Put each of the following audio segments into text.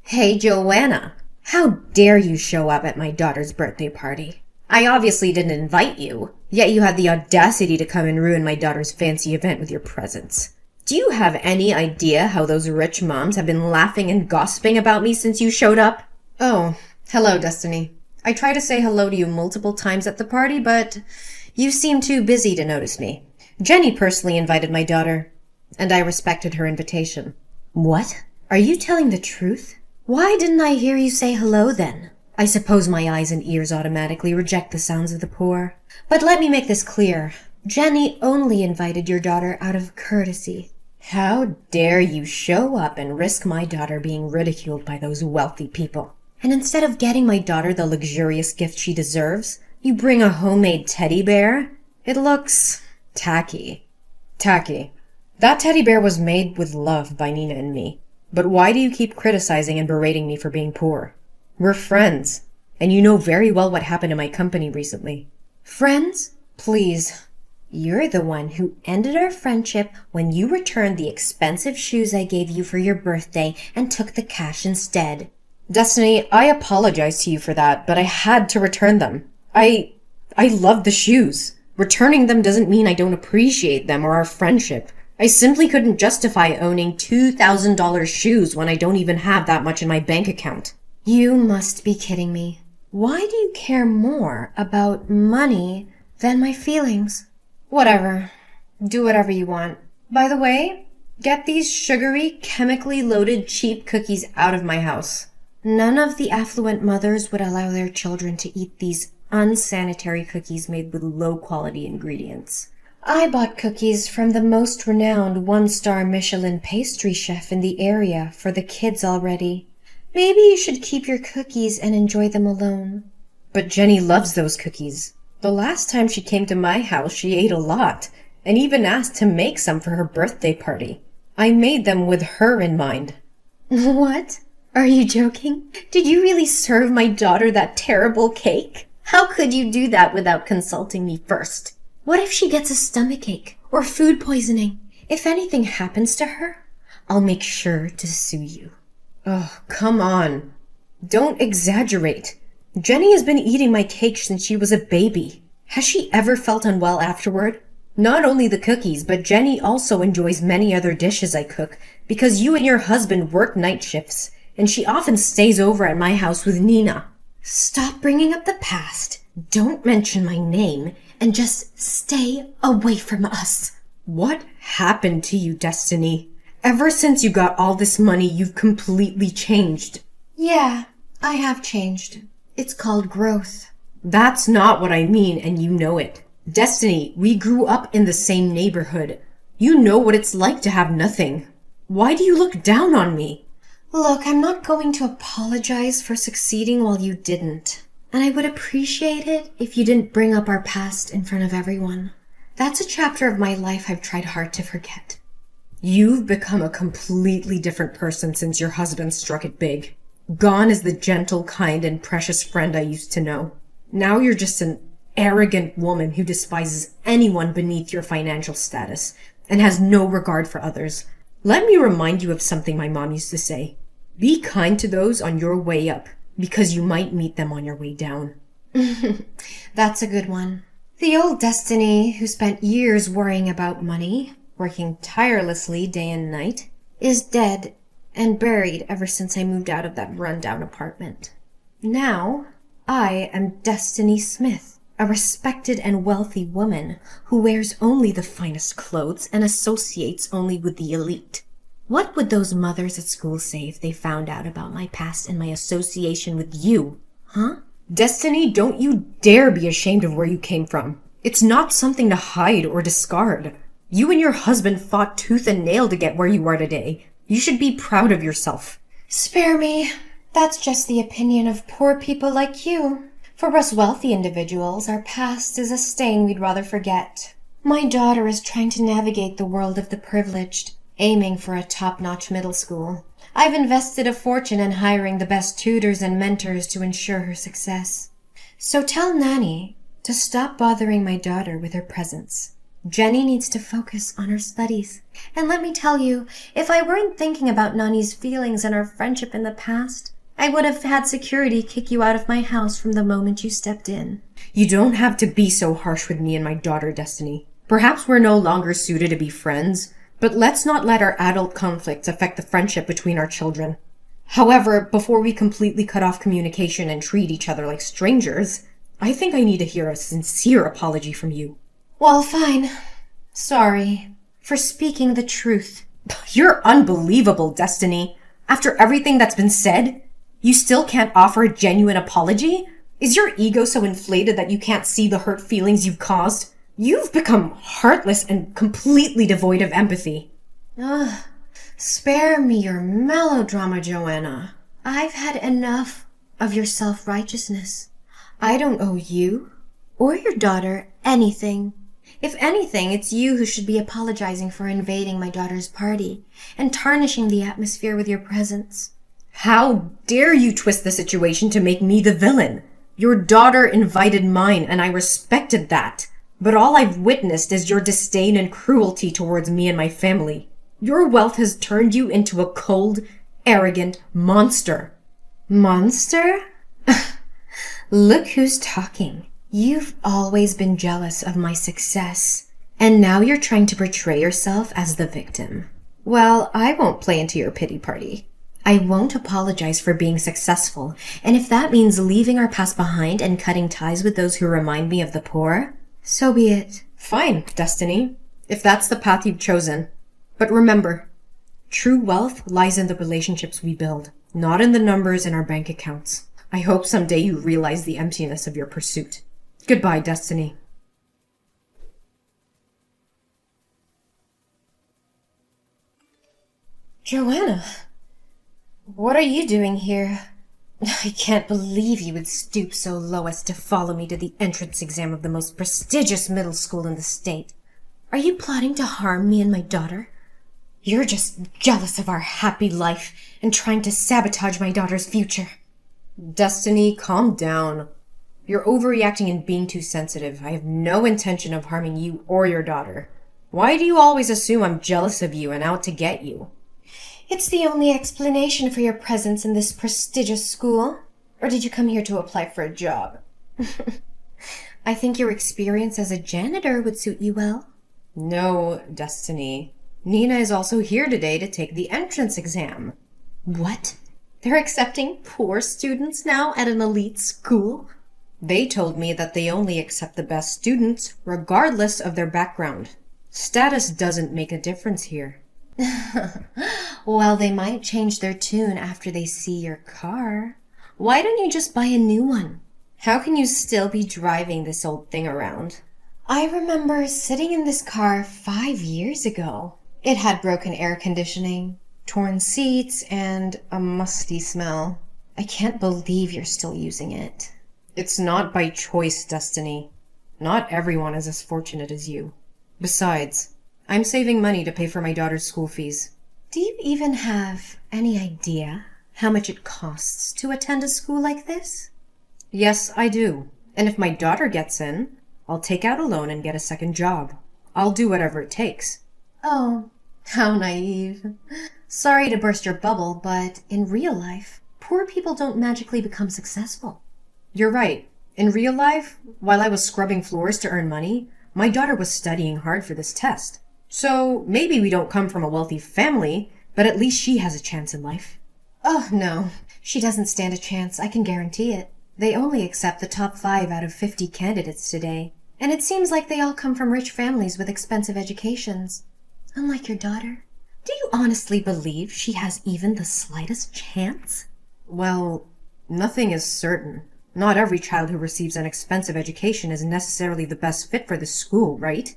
Hey, Joanna. How dare you show up at my daughter's birthday party? I obviously didn't invite you, yet you had the audacity to come and ruin my daughter's fancy event with your presence. Do you have any idea how those rich moms have been laughing and gossiping about me since you showed up? Oh, hello, Destiny. I tried to say hello to you multiple times at the party, but you seemed too busy to notice me. Jenny personally invited my daughter, and I respected her invitation. What? Are you telling the truth? Why didn't I hear you say hello then? I suppose my eyes and ears automatically reject the sounds of the poor. But let me make this clear. Jenny only invited your daughter out of courtesy. How dare you show up and risk my daughter being ridiculed by those wealthy people? And instead of getting my daughter the luxurious gift she deserves, you bring a homemade teddy bear? It looks tacky. Tacky. That teddy bear was made with love by Nina and me. But why do you keep criticizing and berating me for being poor? We're friends, and you know very well what happened in my company recently. Friends? Please. You're the one who ended our friendship when you returned the expensive shoes I gave you for your birthday and took the cash instead. Destiny, I apologize to you for that, but I had to return them. I love the shoes. Returning them doesn't mean I don't appreciate them or our friendship. I simply couldn't justify owning $2,000 shoes when I don't even have that much in my bank account. You must be kidding me. Why do you care more about money than my feelings? Whatever. Do whatever you want. By the way, get these sugary, chemically loaded cheap cookies out of my house. None of the affluent mothers would allow their children to eat these unsanitary cookies made with low-quality ingredients. I bought cookies from the most renowned one-star Michelin pastry chef in the area for the kids already. Maybe you should keep your cookies and enjoy them alone. But Jenny loves those cookies. The last time she came to my house, she ate a lot, and even asked to make some for her birthday party. I made them with her in mind. What? Are you joking? Did you really serve my daughter that terrible cake? How could you do that without consulting me first? What if she gets a stomachache or food poisoning? If anything happens to her, I'll make sure to sue you. Oh, come on. Don't exaggerate. Jenny has been eating my cake since she was a baby. Has she ever felt unwell afterward? Not only the cookies, but Jenny also enjoys many other dishes I cook because you and your husband work night shifts, and she often stays over at my house with Nina. Stop bringing up the past. Don't mention my name. And just stay away from us. What happened to you, Destiny? Ever since you got all this money, you've completely changed. Yeah, I have changed. It's called growth. That's not what I mean, and you know it. Destiny, we grew up in the same neighborhood. You know what it's like to have nothing. Why do you look down on me? Look, I'm not going to apologize for succeeding while you didn't. And I would appreciate it if you didn't bring up our past in front of everyone. That's a chapter of my life I've tried hard to forget. You've become a completely different person since your husband struck it big. Gone is the gentle, kind, and precious friend I used to know. Now you're just an arrogant woman who despises anyone beneath your financial status and has no regard for others. Let me remind you of something my mom used to say. Be kind to those on your way up, because you might meet them on your way down. That's a good one. The old Destiny, who spent years worrying about money, working tirelessly day and night, is dead and buried ever since I moved out of that rundown apartment. Now, I am Destiny Smith, a respected and wealthy woman who wears only the finest clothes and associates only with the elite. What would those mothers at school say if they found out about my past and my association with you? Huh? Destiny, don't you dare be ashamed of where you came from. It's not something to hide or discard. You and your husband fought tooth and nail to get where you are today. You should be proud of yourself. Spare me. That's just the opinion of poor people like you. For us wealthy individuals, our past is a stain we'd rather forget. My daughter is trying to navigate the world of the privileged, aiming for a top-notch middle school. I've invested a fortune in hiring the best tutors and mentors to ensure her success. So tell Nanny to stop bothering my daughter with her presence. Jenny needs to focus on her studies. And let me tell you, if I weren't thinking about Nani's feelings and our friendship in the past, I would have had security kick you out of my house from the moment you stepped in. You don't have to be so harsh with me and my daughter, Destiny. Perhaps we're no longer suited to be friends, but let's not let our adult conflicts affect the friendship between our children. However, before we completely cut off communication and treat each other like strangers, I think I need to hear a sincere apology from you. Well, fine. Sorry. For speaking the truth. You're unbelievable, Destiny. After everything that's been said, you still can't offer a genuine apology? Is your ego so inflated that you can't see the hurt feelings you've caused? You've become heartless and completely devoid of empathy. Ugh. Spare me your melodrama, Joanna. I've had enough of your self-righteousness. I don't owe you or your daughter anything. If anything, it's you who should be apologizing for invading my daughter's party and tarnishing the atmosphere with your presence. How dare you twist the situation to make me the villain? Your daughter invited mine, and I respected that. But all I've witnessed is your disdain and cruelty towards me and my family. Your wealth has turned you into a cold, arrogant monster. Monster? Look who's talking. You've always been jealous of my success, and now you're trying to portray yourself as the victim. Well, I won't play into your pity party. I won't apologize for being successful, and if that means leaving our past behind and cutting ties with those who remind me of the poor, so be it. Fine, Destiny, if that's the path you've chosen. But remember, true wealth lies in the relationships we build, not in the numbers in our bank accounts. I hope someday you realize the emptiness of your pursuit. Goodbye, Destiny. Joanna, what are you doing here? I can't believe you would stoop so low as to follow me to the entrance exam of the most prestigious middle school in the state. Are you plotting to harm me and my daughter? You're just jealous of our happy life and trying to sabotage my daughter's future. Destiny, calm down. You're overreacting and being too sensitive. I have no intention of harming you or your daughter. Why do you always assume I'm jealous of you and out to get you? It's the only explanation for your presence in this prestigious school. Or did you come here to apply for a job? I think your experience as a janitor would suit you well. No, Destiny. Nina is also here today to take the entrance exam. What? They're accepting poor students now at an elite school? They told me that they only accept the best students, regardless of their background. Status doesn't make a difference here. Well, they might change their tune after they see your car. Why don't you just buy a new one? How can you still be driving this old thing around? I remember sitting in this car 5 years ago. It had broken air conditioning, torn seats, and a musty smell. I can't believe you're still using it. It's not by choice, Destiny. Not everyone is as fortunate as you. Besides, I'm saving money to pay for my daughter's school fees. Do you even have any idea how much it costs to attend a school like this? Yes, I do. And if my daughter gets in, I'll take out a loan and get a second job. I'll do whatever it takes. Oh, how naive. Sorry to burst your bubble, but in real life, poor people don't magically become successful. You're right. In real life, while I was scrubbing floors to earn money, my daughter was studying hard for this test. So maybe we don't come from a wealthy family, but at least she has a chance in life. Oh, no. She doesn't stand a chance, I can guarantee it. They only accept the top 5 out of 50 candidates today. And it seems like they all come from rich families with expensive educations. Unlike your daughter. Do you honestly believe she has even the slightest chance? Well, nothing is certain. Not every child who receives an expensive education is necessarily the best fit for the school, right?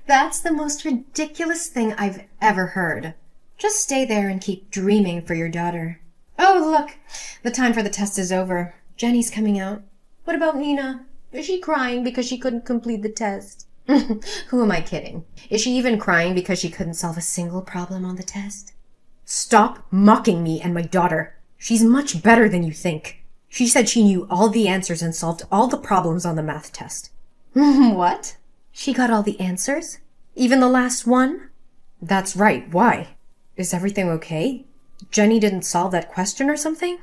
That's the most ridiculous thing I've ever heard. Just stay there and keep dreaming for your daughter. Oh, look! The time for the test is over. Jenny's coming out. What about Nina? Is she crying because she couldn't complete the test? Who am I kidding? Is she even crying because she couldn't solve a single problem on the test? Stop mocking me and my daughter. She's much better than you think. She said she knew all the answers and solved all the problems on the math test. What? She got all the answers? Even the last one? That's right. Why? Is everything okay? Jenny didn't solve that question or something?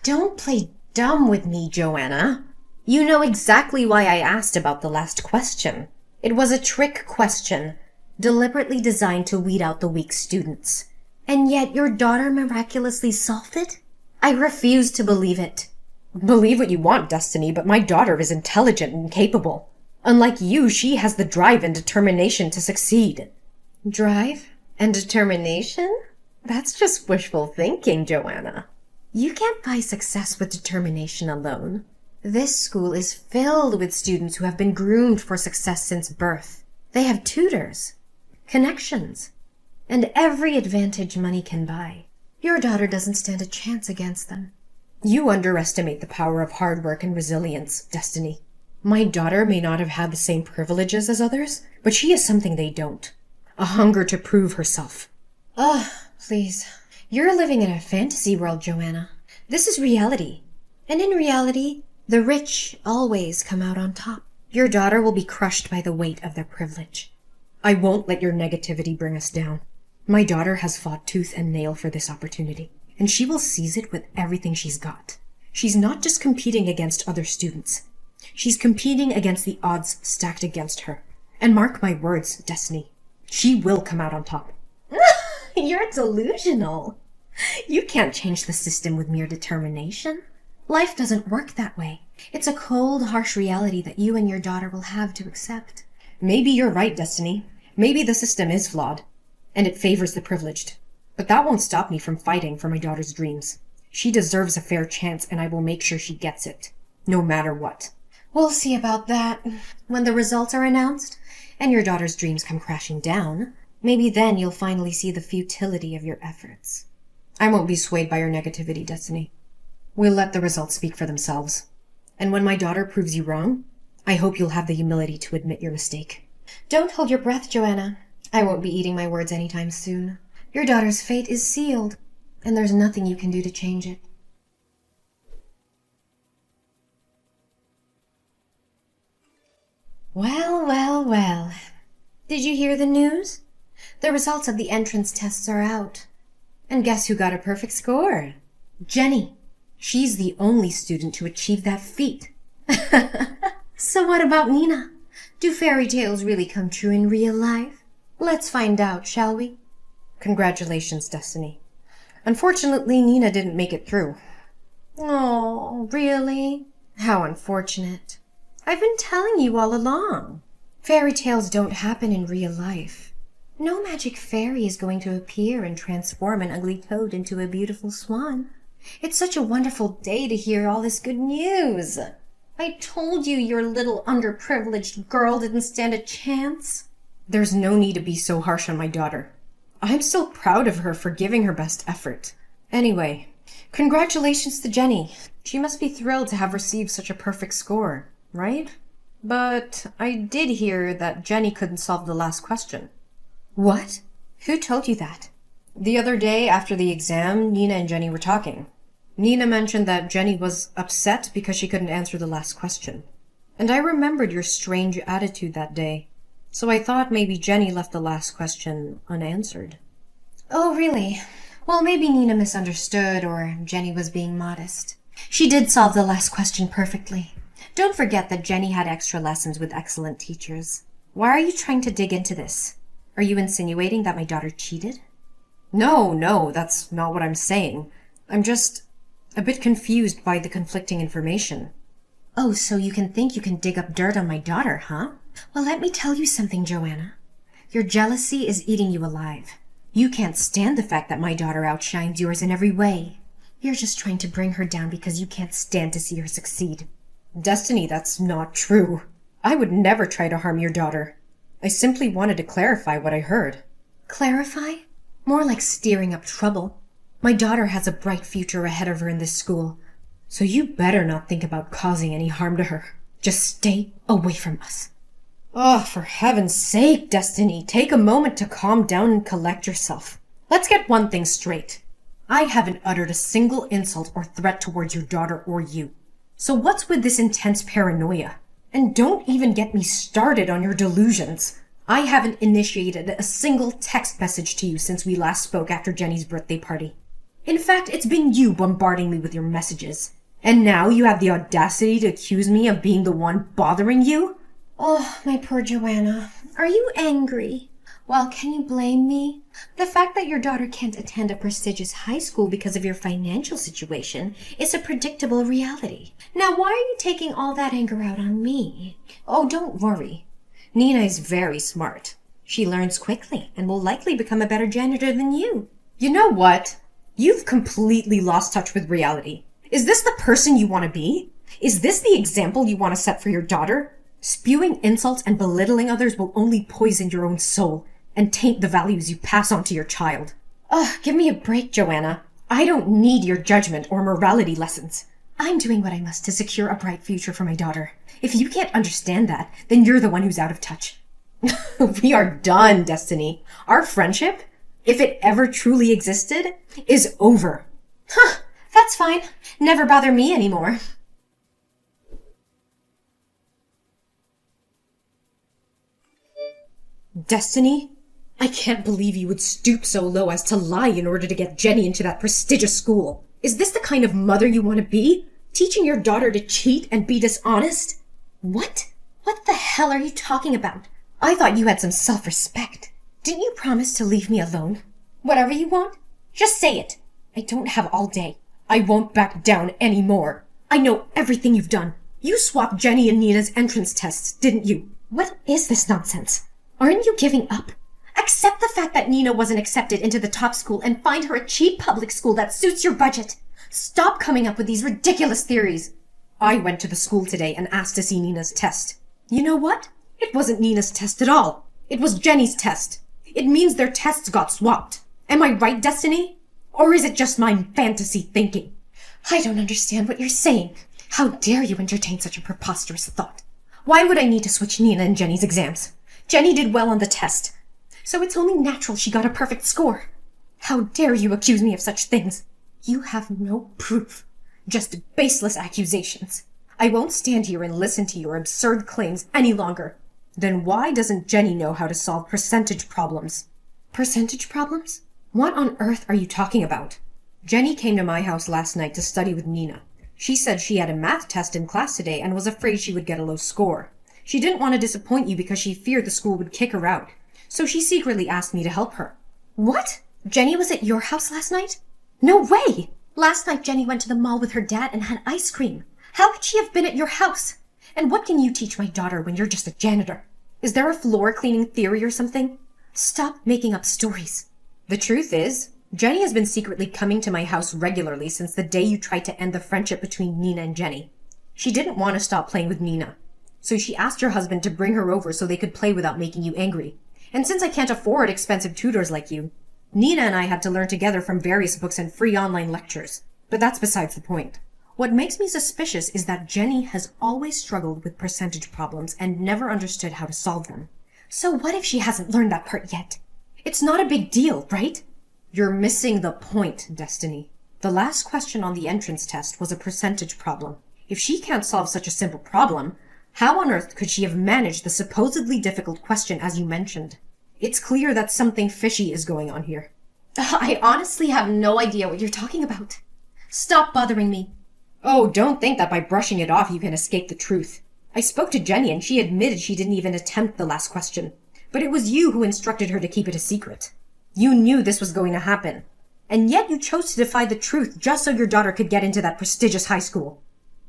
Don't play dumb with me, Joanna. You know exactly why I asked about the last question. It was a trick question, deliberately designed to weed out the weak students. And yet your daughter miraculously solved it? I refuse to believe it. Believe what you want, Destiny, but my daughter is intelligent and capable. Unlike you, she has the drive and determination to succeed. Drive and determination? That's just wishful thinking, Joanna. You can't buy success with determination alone. This school is filled with students who have been groomed for success since birth. They have tutors, connections, and every advantage money can buy. Your daughter doesn't stand a chance against them. You underestimate the power of hard work and resilience, Destiny. My daughter may not have had the same privileges as others, but she has something they don't. A hunger to prove herself. Ugh, please. You're living in a fantasy world, Joanna. This is reality. And in reality, the rich always come out on top. Your daughter will be crushed by the weight of their privilege. I won't let your negativity bring us down. My daughter has fought tooth and nail for this opportunity, and she will seize it with everything she's got. She's not just competing against other students. She's competing against the odds stacked against her. And mark my words, Destiny, she will come out on top. You're delusional. You can't change the system with mere determination. Life doesn't work that way. It's a cold, harsh reality that you and your daughter will have to accept. Maybe you're right, Destiny. Maybe the system is flawed, and it favors the privileged. But that won't stop me from fighting for my daughter's dreams. She deserves a fair chance, and I will make sure she gets it, no matter what. We'll see about that. When the results are announced, and your daughter's dreams come crashing down, maybe then you'll finally see the futility of your efforts. I won't be swayed by your negativity, Destiny. We'll let the results speak for themselves. And when my daughter proves you wrong, I hope you'll have the humility to admit your mistake. Don't hold your breath, Joanna. I won't be eating my words anytime soon. Your daughter's fate is sealed, and there's nothing you can do to change it. Well, well, well. Did you hear the news? The results of the entrance tests are out. And guess who got a perfect score? Jenny. She's the only student to achieve that feat. So what about Nina? Do fairy tales really come true in real life? Let's find out, shall we? Congratulations, Destiny. Unfortunately, Nina didn't make it through. Oh, really? How unfortunate. I've been telling you all along. Fairy tales don't happen in real life. No magic fairy is going to appear and transform an ugly toad into a beautiful swan. It's such a wonderful day to hear all this good news. I told you your little underprivileged girl didn't stand a chance. There's no need to be so harsh on my daughter. I'm still proud of her for giving her best effort. Anyway, congratulations to Jenny. She must be thrilled to have received such a perfect score, right? But I did hear that Jenny couldn't solve the last question. What? Who told you that? The other day after the exam, Nina and Jenny were talking. Nina mentioned that Jenny was upset because she couldn't answer the last question. And I remembered your strange attitude that day. So I thought maybe Jenny left the last question unanswered. Oh, really? Well, maybe Nina misunderstood or Jenny was being modest. She did solve the last question perfectly. Don't forget that Jenny had extra lessons with excellent teachers. Why are you trying to dig into this? Are you insinuating that my daughter cheated? No, that's not what I'm saying. I'm just a bit confused by the conflicting information. Oh, so you think you can dig up dirt on my daughter, huh? Well, let me tell you something, Joanna. Your jealousy is eating you alive. You can't stand the fact that my daughter outshines yours in every way. You're just trying to bring her down because you can't stand to see her succeed. Destiny, that's not true. I would never try to harm your daughter. I simply wanted to clarify what I heard. Clarify? More like stirring up trouble. My daughter has a bright future ahead of her in this school, so you better not think about causing any harm to her. Just stay away from us. Oh, for heaven's sake, Destiny, take a moment to calm down and collect yourself. Let's get one thing straight. I haven't uttered a single insult or threat towards your daughter or you. So what's with this intense paranoia? And don't even get me started on your delusions. I haven't initiated a single text message to you since we last spoke after Jenny's birthday party. In fact, it's been you bombarding me with your messages. And now you have the audacity to accuse me of being the one bothering you? Oh, my poor Joanna. Are you angry? Well, can you blame me? The fact that your daughter can't attend a prestigious high school because of your financial situation is a predictable reality. Now, why are you taking all that anger out on me? Oh, don't worry. Nina is very smart. She learns quickly and will likely become a better janitor than you. You know what? You've completely lost touch with reality. Is this the person you want to be? Is this the example you want to set for your daughter? Spewing insults and belittling others will only poison your own soul and taint the values you pass on to your child. Ugh, give me a break, Joanna. I don't need your judgment or morality lessons. I'm doing what I must to secure a bright future for my daughter. If you can't understand that, then you're the one who's out of touch. We are done, Destiny. Our friendship, if it ever truly existed, is over. Huh, that's fine. Never bother me anymore. Destiny? I can't believe you would stoop so low as to lie in order to get Jenny into that prestigious school. Is this the kind of mother you want to be? Teaching your daughter to cheat and be dishonest? What? What the hell are you talking about? I thought you had some self-respect. Didn't you promise to leave me alone? Whatever you want, just say it. I don't have all day. I won't back down anymore. I know everything you've done. You swapped Jenny and Nina's entrance tests, didn't you? What is this nonsense? Aren't you giving up? Accept the fact that Nina wasn't accepted into the top school and find her a cheap public school that suits your budget. Stop coming up with these ridiculous theories. I went to the school today and asked to see Nina's test. You know what? It wasn't Nina's test at all. It was Jenny's test. It means their tests got swapped. Am I right, Destiny? Or is it just my fantasy thinking? I don't understand what you're saying. How dare you entertain such a preposterous thought? Why would I need to switch Nina and Jenny's exams? Jenny did well on the test, so it's only natural she got a perfect score. How dare you accuse me of such things? You have no proof, just baseless accusations. I won't stand here and listen to your absurd claims any longer. Then why doesn't Jenny know how to solve percentage problems? Percentage problems? What on earth are you talking about? Jenny came to my house last night to study with Nina. She said she had a math test in class today and was afraid she would get a low score. She didn't want to disappoint you because she feared the school would kick her out. So she secretly asked me to help her. What? Jenny was at your house last night? No way! Last night Jenny went to the mall with her dad and had ice cream. How could she have been at your house? And what can you teach my daughter when you're just a janitor? Is there a floor cleaning theory or something? Stop making up stories. The truth is, Jenny has been secretly coming to my house regularly since the day you tried to end the friendship between Nina and Jenny. She didn't want to stop playing with Nina, so she asked her husband to bring her over so they could play without making you angry. And since I can't afford expensive tutors like you, Nina and I had to learn together from various books and free online lectures. But that's besides the point. What makes me suspicious is that Jenny has always struggled with percentage problems and never understood how to solve them. So what if she hasn't learned that part yet? It's not a big deal, right? You're missing the point, Destiny. The last question on the entrance test was a percentage problem. If she can't solve such a simple problem, how on earth could she have managed the supposedly difficult question as you mentioned? It's clear that something fishy is going on here. I honestly have no idea what you're talking about. Stop bothering me. Oh, don't think that by brushing it off you can escape the truth. I spoke to Jenny and she admitted she didn't even attempt the last question. But it was you who instructed her to keep it a secret. You knew this was going to happen. And yet you chose to defy the truth just so your daughter could get into that prestigious high school.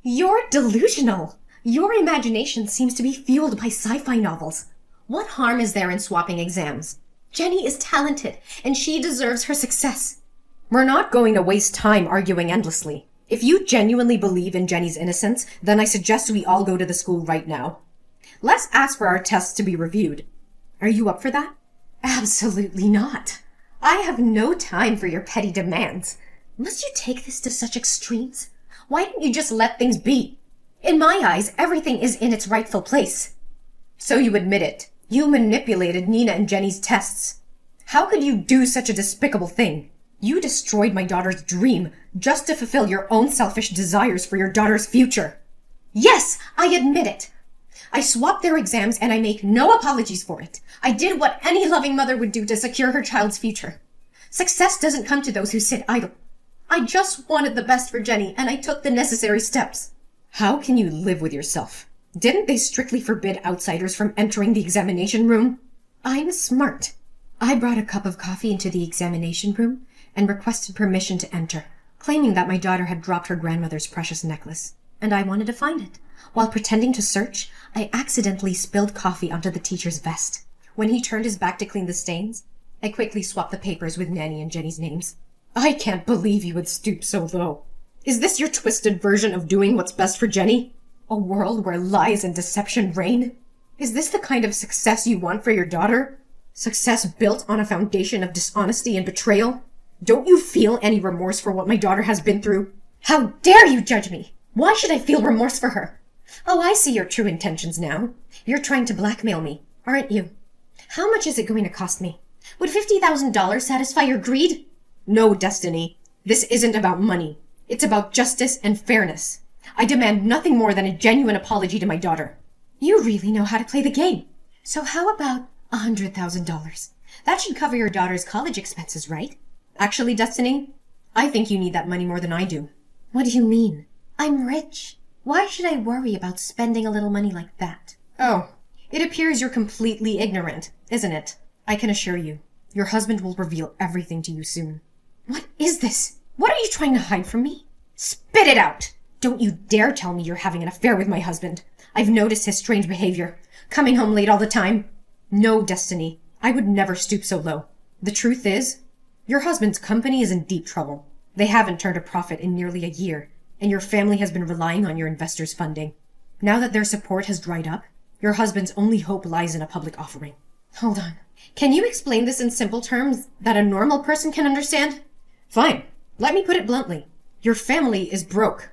You're delusional. Your imagination seems to be fueled by sci-fi novels. What harm is there in swapping exams? Jenny is talented, and she deserves her success. We're not going to waste time arguing endlessly. If you genuinely believe in Jenny's innocence, then I suggest we all go to the school right now. Let's ask for our tests to be reviewed. Are you up for that? Absolutely not. I have no time for your petty demands. Must you take this to such extremes? Why don't you just let things be? In my eyes, everything is in its rightful place. So you admit it. You manipulated Nina and Jenny's tests. How could you do such a despicable thing? You destroyed my daughter's dream just to fulfill your own selfish desires for your daughter's future. Yes, I admit it. I swapped their exams and I make no apologies for it. I did what any loving mother would do to secure her child's future. Success doesn't come to those who sit idle. I just wanted the best for Jenny and I took the necessary steps. How can you live with yourself? Didn't they strictly forbid outsiders from entering the examination room? I'm smart. I brought a cup of coffee into the examination room and requested permission to enter, claiming that my daughter had dropped her grandmother's precious necklace, and I wanted to find it. While pretending to search, I accidentally spilled coffee onto the teacher's vest. When he turned his back to clean the stains, I quickly swapped the papers with Nanny and Jenny's names. I can't believe you would stoop so low. Is this your twisted version of doing what's best for Jenny? A world where lies and deception reign? Is this the kind of success you want for your daughter? Success built on a foundation of dishonesty and betrayal? Don't you feel any remorse for what my daughter has been through? How dare you judge me? Why should I feel remorse for her? Oh, I see your true intentions now. You're trying to blackmail me, aren't you? How much is it going to cost me? Would $50,000 satisfy your greed? No, Destiny. This isn't about money. It's about justice and fairness. I demand nothing more than a genuine apology to my daughter. You really know how to play the game. So how about $100,000? That should cover your daughter's college expenses, right? Actually, Destiny, I think you need that money more than I do. What do you mean? I'm rich. Why should I worry about spending a little money like that? Oh, it appears you're completely ignorant, isn't it? I can assure you, your husband will reveal everything to you soon. What is this? What are you trying to hide from me? Spit it out! Don't you dare tell me you're having an affair with my husband. I've noticed his strange behavior. Coming home late all the time. No, Destiny, I would never stoop so low. The truth is, your husband's company is in deep trouble. They haven't turned a profit in nearly a year, and your family has been relying on your investors' funding. Now that their support has dried up, your husband's only hope lies in a public offering. Hold on. Can you explain this in simple terms that a normal person can understand? Fine. Let me put it bluntly. Your family is broke.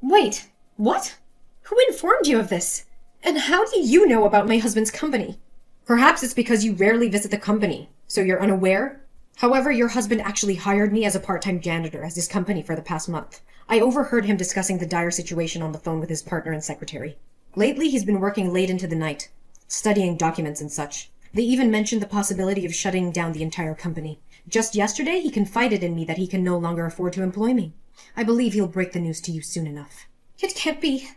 Wait, what? Who informed you of this? And how do you know about my husband's company? Perhaps it's because you rarely visit the company, so you're unaware. However, your husband actually hired me as a part-time janitor at his company for the past month. I overheard him discussing the dire situation on the phone with his partner and secretary. Lately, he's been working late into the night, studying documents and such. They even mentioned the possibility of shutting down the entire company. Just yesterday, he confided in me that he can no longer afford to employ me. I believe he'll break the news to you soon enough. It can't be.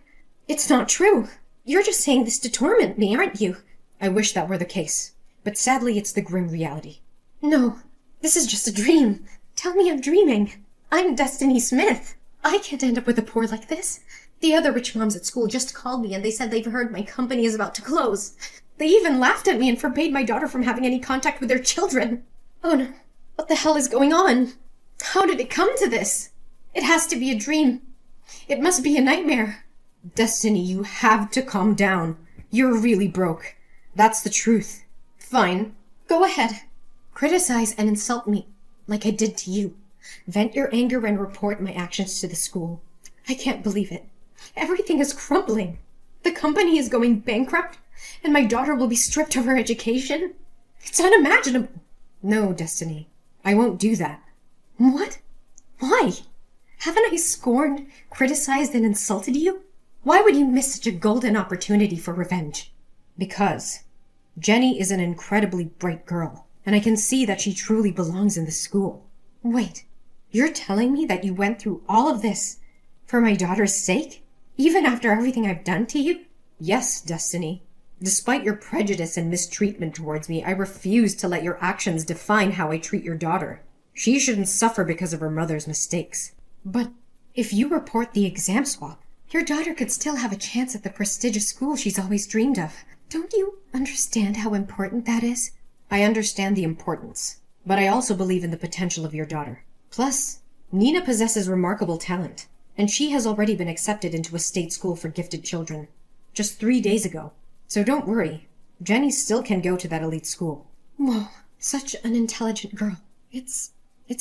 It's not true. You're just saying this to torment me, aren't you? I wish that were the case, but sadly it's the grim reality. No, this is just a dream. Tell me I'm dreaming. I'm Destiny Smith. I can't end up with a poor like this. The other rich moms at school just called me and they said they've heard my company is about to close. They even laughed at me and forbade my daughter from having any contact with their children. Oh no, what the hell is going on? How did it come to this? It has to be a dream. It must be a nightmare. Destiny, you have to calm down. You're really broke. That's the truth. Fine. Go ahead. Criticize and insult me, like I did to you. Vent your anger and report my actions to the school. I can't believe it. Everything is crumbling. The company is going bankrupt, and my daughter will be stripped of her education. It's unimaginable. No, Destiny. I won't do that. What? Why? Haven't I scorned, criticized, and insulted you? Why would you miss such a golden opportunity for revenge? Because Jenny is an incredibly bright girl, and I can see that she truly belongs in this school. Wait, you're telling me that you went through all of this for my daughter's sake? Even after everything I've done to you? Yes, Destiny. Despite your prejudice and mistreatment towards me, I refuse to let your actions define how I treat your daughter. She shouldn't suffer because of her mother's mistakes. But if you report the exam swap, your daughter could still have a chance at the prestigious school she's always dreamed of. Don't you understand how important that is? I understand the importance, but I also believe in the potential of your daughter. Plus, Nina possesses remarkable talent, and she has already been accepted into a state school for gifted children, just 3 days ago. So don't worry, Jenny still can go to that elite school. Whoa, such an intelligent girl. It's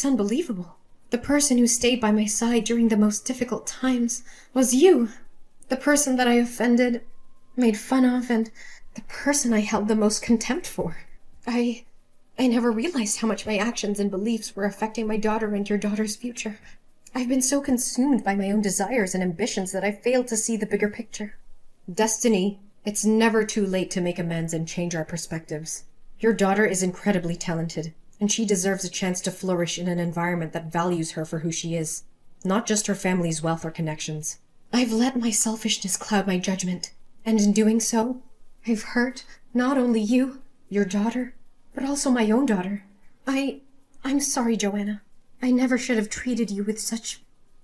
unbelievable. The person who stayed by my side during the most difficult times was you. The person that I offended, made fun of, and the person I held the most contempt for. I never realized how much my actions and beliefs were affecting my daughter and your daughter's future. I've been so consumed by my own desires and ambitions that I failed to see the bigger picture. Destiny, It's never too late to make amends and change our perspectives. Your daughter is incredibly talented, and she deserves a chance to flourish in an environment that values her for who she is, not just her family's wealth or connections. I've let my selfishness cloud my judgment, and in doing so, I've hurt not only you, your daughter, but also my own daughter. I'm sorry, Joanna. I never should have treated you with such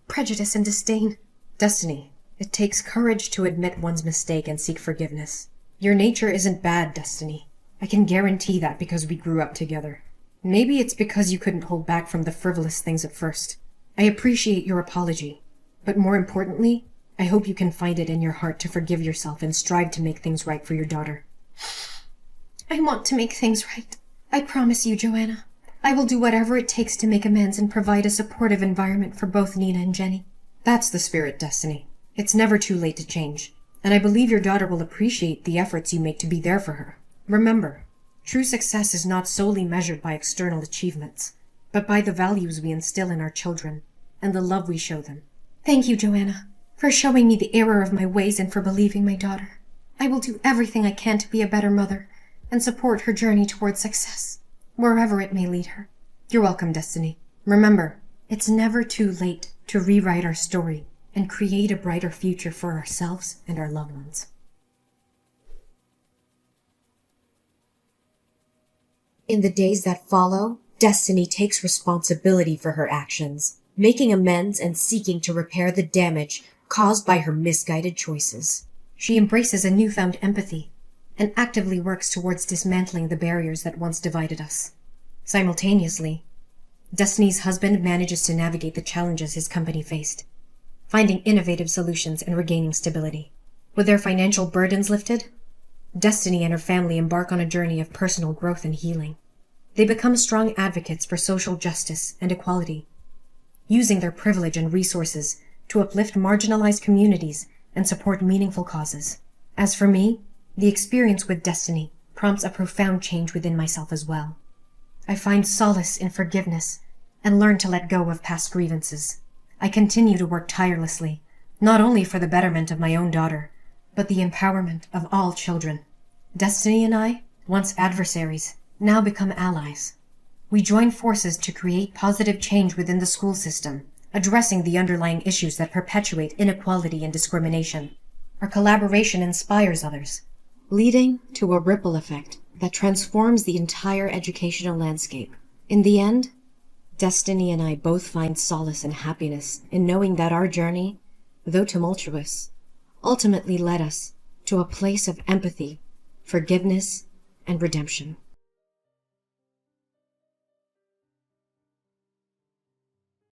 prejudice and disdain. Destiny, it takes courage to admit one's mistake and seek forgiveness. Your nature isn't bad, Destiny. I can guarantee that because we grew up together. Maybe it's because you couldn't hold back from the frivolous things at first. I appreciate your apology, but more importantly, I hope you can find it in your heart to forgive yourself and strive to make things right for your daughter. I want to make things right. I promise you, Joanna. I will do whatever it takes to make amends and provide a supportive environment for both Nina and Jenny. That's the spirit, Destiny. It's never too late to change, and I believe your daughter will appreciate the efforts you make to be there for her. Remember, true success is not solely measured by external achievements, but by the values we instill in our children and the love we show them. Thank you, Joanna, for showing me the error of my ways and for believing my daughter. I will do everything I can to be a better mother and support her journey towards success, wherever it may lead her. You're welcome, Destiny. Remember, it's never too late to rewrite our story and create a brighter future for ourselves and our loved ones. In the days that follow, Destiny takes responsibility for her actions, making amends and seeking to repair the damage caused by her misguided choices. She embraces a newfound empathy and actively works towards dismantling the barriers that once divided us. Simultaneously, Destiny's husband manages to navigate the challenges his company faced, finding innovative solutions and regaining stability. With their financial burdens lifted, Destiny and her family embark on a journey of personal growth and healing. They become strong advocates for social justice and equality, using their privilege and resources to uplift marginalized communities and support meaningful causes. As for me, the experience with Destiny prompts a profound change within myself as well. I find solace in forgiveness and learn to let go of past grievances. I continue to work tirelessly, not only for the betterment of my own daughter, but the empowerment of all children. Destiny and I, once adversaries, now become allies. We join forces to create positive change within the school system, addressing the underlying issues that perpetuate inequality and discrimination. Our collaboration inspires others, leading to a ripple effect that transforms the entire educational landscape. In the end, Destiny and I both find solace and happiness in knowing that our journey, though tumultuous, ultimately led us to a place of empathy, forgiveness, and redemption.